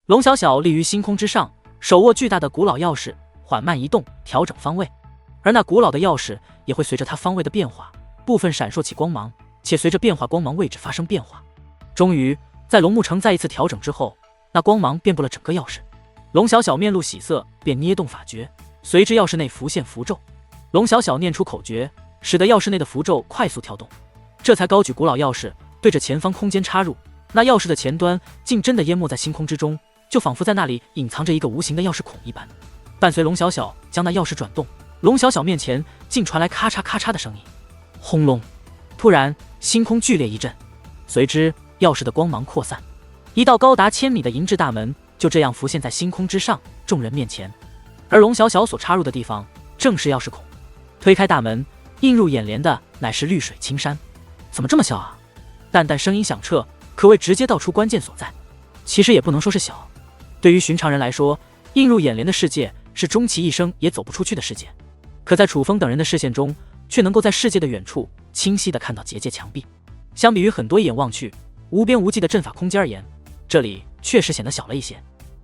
龙小小立于星空之上，手握巨大的古老钥匙，缓慢移动，调整方位。而那古老的钥匙也会随着它方位的变化，部分闪烁起光芒，且随着变化光芒位置发生变化。终于，在龙木城再一次调整之后，那光芒遍布了整个钥匙。龙小小面露喜色，便捏动法诀，随之钥匙内浮现符咒。龙小小念出口诀，使得钥匙内的符咒快速跳动，这才高举古老钥匙，对着前方空间插入。那钥匙的前端竟真的淹没在星空之中，就仿佛在那里隐藏着一个无形的钥匙孔一般。伴随龙小小将那钥匙转动，龙小小面前竟传来咔嚓咔嚓的声音。轰隆！突然，星空剧烈一震，随之钥匙的光芒扩散，一道高达1000米的银质大门就这样浮现在星空之上，众人面前。而龙小小所插入的地方正是钥匙孔。推开大门，映入眼帘的乃是绿水青山。怎么这么小啊？淡淡声音响彻，可谓直接道出关键所在。其实也不能说是小，对于寻常人来说，映入眼帘的世界是终其一生也走不出去的世界。可在楚风等人的视线中，却能够在世界的远处清晰地看到结界墙壁。相比于很多一眼望去无边无际的阵法空间而言，这里确实显得小了一些。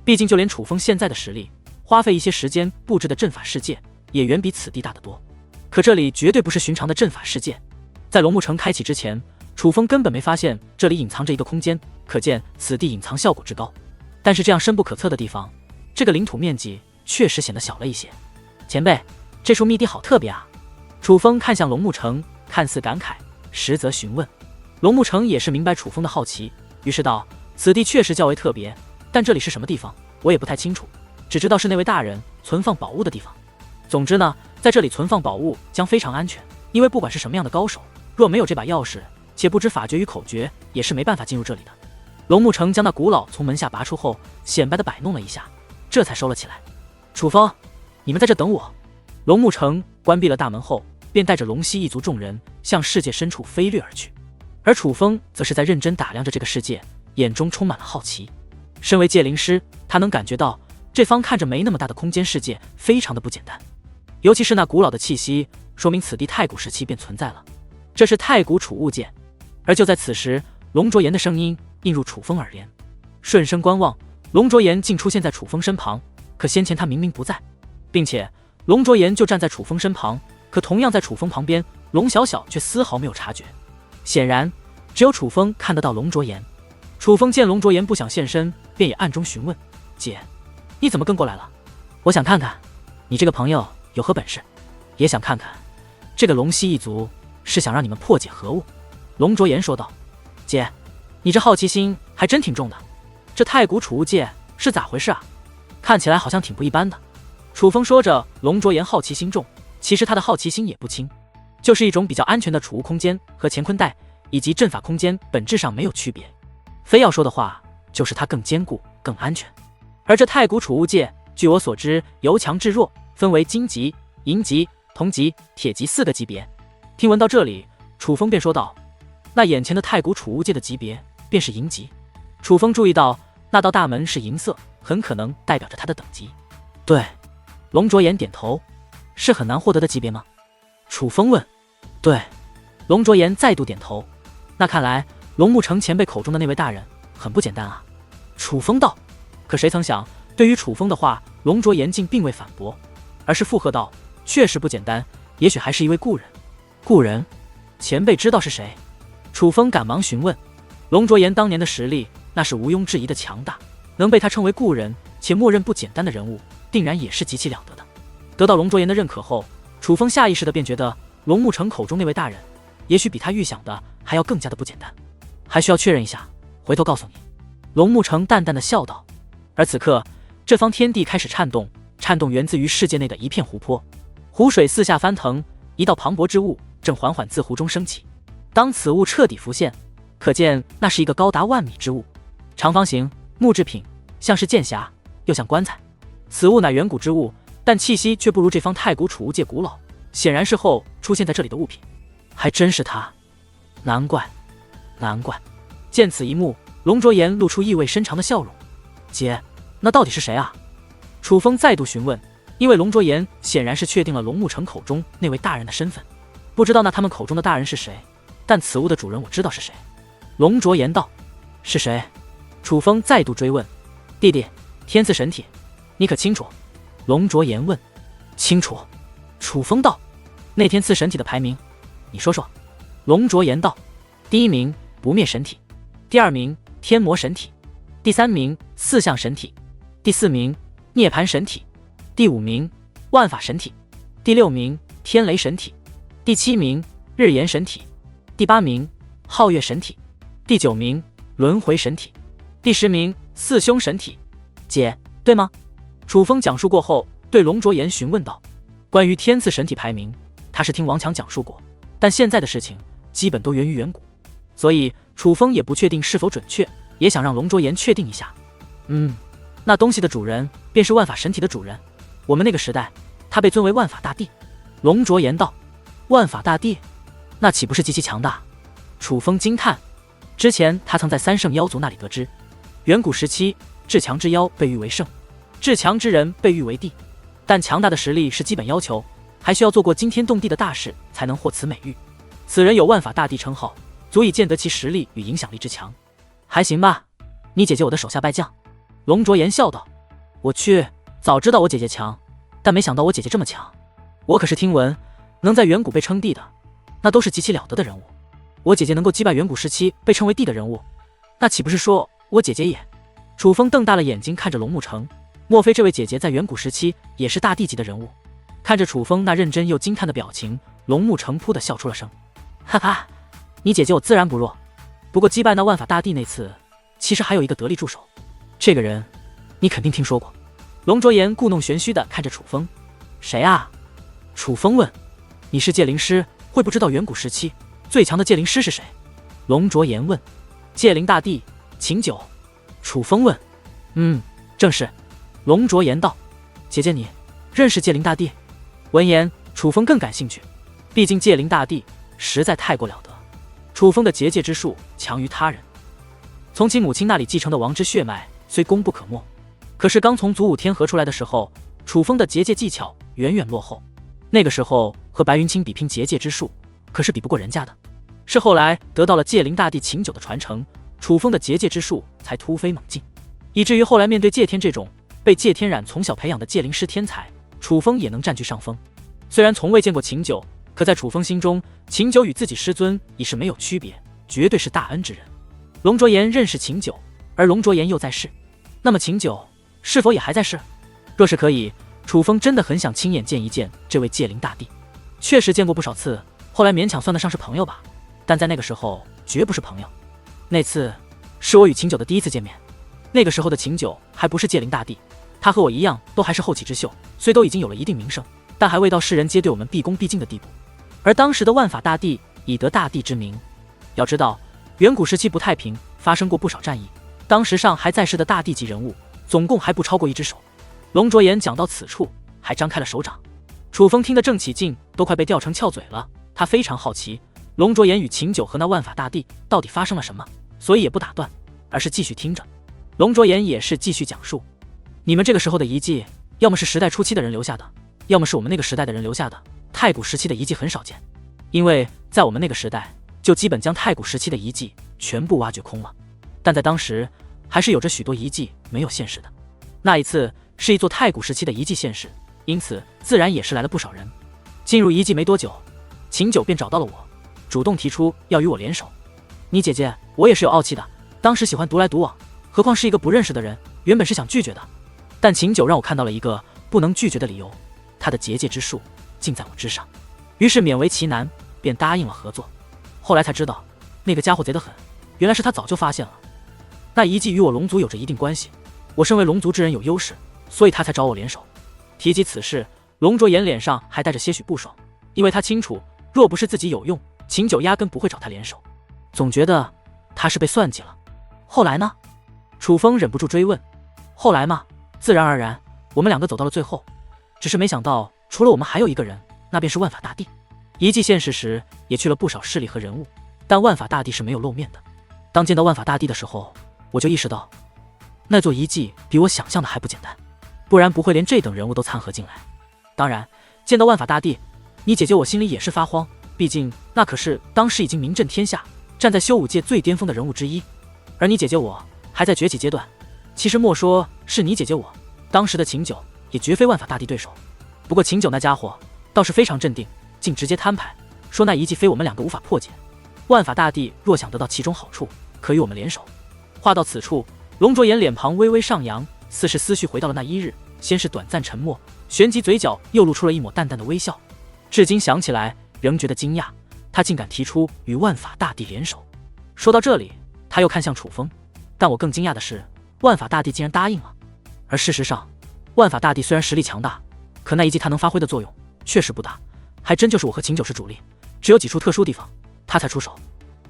毕竟就连楚风现在的实力，花费一些时间布置的阵法世界也远比此地大得多。可这里绝对不是寻常的阵法世界，在龙木城开启之前，楚风根本没发现这里隐藏着一个空间，可见此地隐藏效果之高。但是这样深不可测的地方，这个领土面积确实显得小了一些。前辈，这处秘地好特别啊！楚风看向龙木城，看似感慨，实则询问。龙木城也是明白楚风的好奇，于是道：此地确实较为特别，但这里是什么地方，我也不太清楚，只知道是那位大人存放宝物的地方。总之呢，在这里存放宝物将非常安全，因为不管是什么样的高手，若没有这把钥匙，且不知法诀与口诀，也是没办法进入这里的。龙木城将那古老从门下拔出后，显摆地摆弄了一下，这才收了起来。楚风，你们在这等我。龙木城关闭了大门后，便带着龙息一族众人向世界深处飞掠而去。而楚风则是在认真打量着这个世界，眼中充满了好奇。身为界灵师，他能感觉到这方看着没那么大的空间世界非常的不简单，尤其是那古老的气息，说明此地太古时期便存在了。这是太古储物界。而就在此时，龙卓岩的声音映入楚风耳边。顺声观望，龙卓岩竟出现在楚风身旁，可先前他明明不在，并且龙卓岩就站在楚风身旁，可同样在楚风旁边，龙小小却丝毫没有察觉。显然只有楚风看得到龙卓岩。楚风见龙卓岩不想现身，便也暗中询问：姐，你怎么跟过来了？我想看看你这个朋友有何本事，也想看看这个龙息一族是想让你们破解何物。龙卓岩说道：姐，你这好奇心还真挺重的，这太古储物界是咋回事啊？看起来好像挺不一般的。楚风说着，龙卓岩好奇心重，其实他的好奇心也不轻，就是一种比较安全的储物空间，和乾坤袋以及阵法空间本质上没有区别。非要说的话，就是它更坚固更安全。而这太古储物界，据我所知，由强至弱，分为金级、银级、铜级、铁级4个级别。听闻到这里，楚风便说道：那眼前的太古储物界的级别便是银级。楚风注意到那道大门是银色，很可能代表着它的等级。对，龙卓岩点头。是很难获得的级别吗？楚风问。对，龙卓岩再度点头。那看来龙木城前辈口中的那位大人很不简单啊。楚风道。可谁曾想，对于楚风的话，龙卓岩竟并未反驳，而是附和道：确实不简单，也许还是一位故人。故人？前辈知道是谁？楚风赶忙询问。龙卓岩当年的实力那是毋庸置疑的强大，能被他称为故人且默认不简单的人物，定然也是极其了得的。得到龙卓岩的认可后，楚风下意识的便觉得龙木城口中那位大人也许比他预想的还要更加的不简单，还需要确认一下，回头告诉你。龙木城淡淡的笑道。而此刻这方天地开始颤动，颤动源自于世界内的一片湖泊，湖水四下翻腾，一道磅礴之物正缓缓自湖中升起。当此物彻底浮现，可见那是一个高达10000米之物，长方形，木制品，像是剑匣，又像棺材。此物乃远古之物，但气息却不如这方太古储物界古老，显然是后出现在这里的物品。还真是他，难怪。见此一幕，龙卓岩露出意味深长的笑容。姐，那到底是谁啊？楚风再度询问，因为龙卓岩显然是确定了龙木城口中那位大人的身份，不知道那他们口中的大人是谁，但此物的主人我知道是谁。龙卓岩道。是谁？楚风再度追问。弟弟，天赐神体，你可清楚？龙卓言问。清楚。楚风道。那天赐神体的排名，你说说。龙卓言道。第一名不灭神体，第二名天魔神体，第三名四象神体，第四名涅槃神体，第五名万法神体，第六名天雷神体，第七名日炎神体，第八名皓月神体，第九名轮回神体，第10名四凶神体。姐，对吗？楚风讲述过后，对龙卓言询问道。关于天赐神体排名，他是听王强讲述过，但现在的事情基本都源于远古，所以楚风也不确定是否准确，也想让龙卓言确定一下。那东西的主人便是万法神体的主人，我们那个时代，他被尊为万法大帝。龙卓言道。万法大帝，那岂不是极其强大？楚风惊叹。之前他曾在三圣妖族那里得知，远古时期至强之妖被誉为圣，至强之人被誉为帝，但强大的实力是基本要求，还需要做过惊天动地的大事才能获此美誉。此人有万法大帝称号，足以见得其实力与影响力之强。还行吧，你姐姐我的手下败将。龙卓言笑道。我去，早知道我姐姐强，但没想到我姐姐这么强。我可是听闻能在远古被称帝的，那都是极其了得的人物。我姐姐能够击败远古时期被称为帝的人物，那岂不是说我姐姐也……楚风瞪大了眼睛看着龙沐橙，莫非这位姐姐在远古时期也是大帝级的人物？看着楚风那认真又惊叹的表情，龙沐橙噗的笑出了声。哈哈，你姐姐我自然不弱，不过击败那万法大帝那次，其实还有一个得力助手，这个人你肯定听说过。龙卓言故弄玄虚的看着楚风。谁啊？楚风问。你是戒灵师，会不知道远古时期最强的戒灵师是谁？龙卓言问。戒灵大帝秦九。楚风问。正是。龙卓言道。姐姐你认识戒灵大帝？闻言楚风更感兴趣，毕竟戒灵大帝实在太过了得。楚风的结界之术强于他人，从其母亲那里继承的王之血脉虽功不可没，可是刚从祖武天河出来的时候，楚风的结界技巧远远落后，那个时候和白云清比拼结界之术，可是比不过人家的。是后来得到了戒灵大帝秦九的传承，楚风的结界之术才突飞猛进，以至于后来面对戒天这种被戒天染从小培养的戒灵师天才，楚风也能占据上风。虽然从未见过秦九，可在楚风心中，秦九与自己师尊已是没有区别，绝对是大恩之人。龙卓言认识秦九，而龙卓言又在世，那么秦九是否也还在世？若是可以，楚风真的很想亲眼见一见这位戒灵大帝。确实见过不少次，后来勉强算得上是朋友吧，但在那个时候绝不是朋友。那次是我与秦九的第一次见面，那个时候的秦九还不是戒灵大帝，他和我一样都还是后起之秀，虽都已经有了一定名声，但还未到世人皆对我们毕恭毕敬的地步。而当时的万法大帝已得大帝之名。要知道远古时期不太平，发生过不少战役，当时尚还在世的大帝级人物总共还不超过1只手。龙卓言讲到此处还张开了手掌，楚风听得正起劲，都快被吊成翘嘴了。他非常好奇龙卓言与秦九和那万法大帝到底发生了什么，所以也不打断，而是继续听着。龙卓言也是继续讲述，你们这个时候的遗迹，要么是时代初期的人留下的，要么是我们那个时代的人留下的。太古时期的遗迹很少见，因为在我们那个时代就基本将太古时期的遗迹全部挖掘空了，但在当时还是有着许多遗迹没有现世的。那一次是一座太古时期的遗迹现世，因此自然也是来了不少人。进入遗迹没多久，秦九便找到了我，主动提出要与我联手。你姐姐我也是有傲气的，当时喜欢独来独往，何况是一个不认识的人，原本是想拒绝的，但秦九让我看到了一个不能拒绝的理由，他的结界之术尽在我之上，于是勉为其难便答应了合作。后来才知道那个家伙贼得很，原来是他早就发现了那遗迹与我龙族有着一定关系，我身为龙族之人有优势，所以他才找我联手。提及此事，龙卓言脸上还带着些许不爽，因为他清楚若不是自己有用，秦九压根不会找他联手，总觉得他是被算计了。后来呢？楚风忍不住追问。后来嘛，自然而然我们两个走到了最后，只是没想到除了我们还有一个人，那便是万法大帝。遗迹现世时也去了不少势力和人物，但万法大帝是没有露面的。当见到万法大帝的时候，我就意识到那座遗迹比我想象的还不简单，不然不会连这等人物都掺和进来。当然见到万法大帝，你姐姐我心里也是发慌，毕竟那可是当时已经名震天下，站在修武界最巅峰的人物之一，而你姐姐我还在崛起阶段，其实莫说是你姐姐我，当时的秦九也绝非万法大帝对手。不过秦九那家伙倒是非常镇定，竟直接摊牌，说那遗迹非我们两个无法破解。万法大帝若想得到其中好处，可与我们联手。话到此处，龙卓言脸庞微微上扬，似是思绪回到了那一日，先是短暂沉默，旋即嘴角又露出了一抹淡淡的微笑。至今想起来，仍觉得惊讶，他竟敢提出与万法大帝联手。说到这里，他又看向楚风，但我更惊讶的是，万法大帝竟然答应了。而事实上，万法大帝虽然实力强大，可那一击他能发挥的作用确实不大，还真就是我和秦九是主力，只有几处特殊地方他才出手。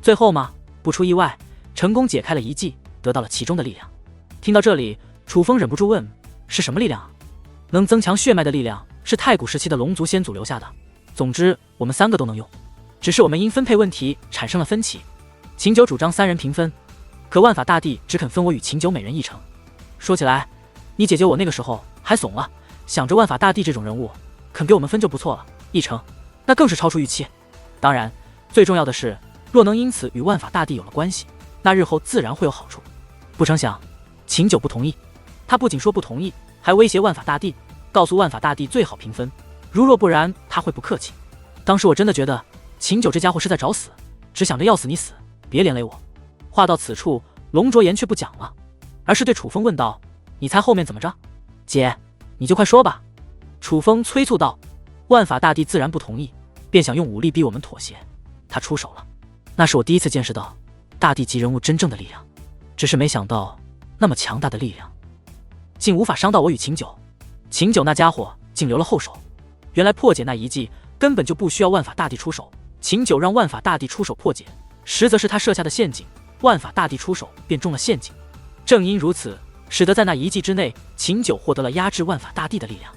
最后嘛，不出意外，成功解开了遗迹，得到了其中的力量。听到这里，楚风忍不住问：是什么力量啊？能增强血脉的力量，是太古时期的龙族先祖留下的。总之，我们3个都能用，只是我们因分配问题产生了分歧。秦九主张3人平分，可万法大帝只肯分我与秦九每人1成。说起来，你姐姐我那个时候还怂了，想着万法大帝这种人物肯给我们分就不错了，1成那更是超出预期。当然，最重要的是，若能因此与万法大帝有了关系，那日后自然会有好处。不成想，秦九不同意。他不仅说不同意，还威胁万法大帝，告诉万法大帝最好平分，如若不然他会不客气。当时我真的觉得秦九这家伙是在找死，只想着要死你死，别连累我。话到此处，龙卓言却不讲了，而是对楚风问道：你猜后面怎么着？姐，你就快说吧。楚风催促道。万法大帝自然不同意，便想用武力逼我们妥协。他出手了，那是我第一次见识到大帝级人物真正的力量，只是没想到那么强大的力量竟无法伤到我与秦九。秦九那家伙竟留了后手，原来破解那遗迹根本就不需要万法大帝出手，秦九让万法大帝出手破解，实则是他设下的陷阱，万法大帝出手便中了陷阱。正因如此，使得在那遗迹之内，秦九获得了压制万法大帝的力量。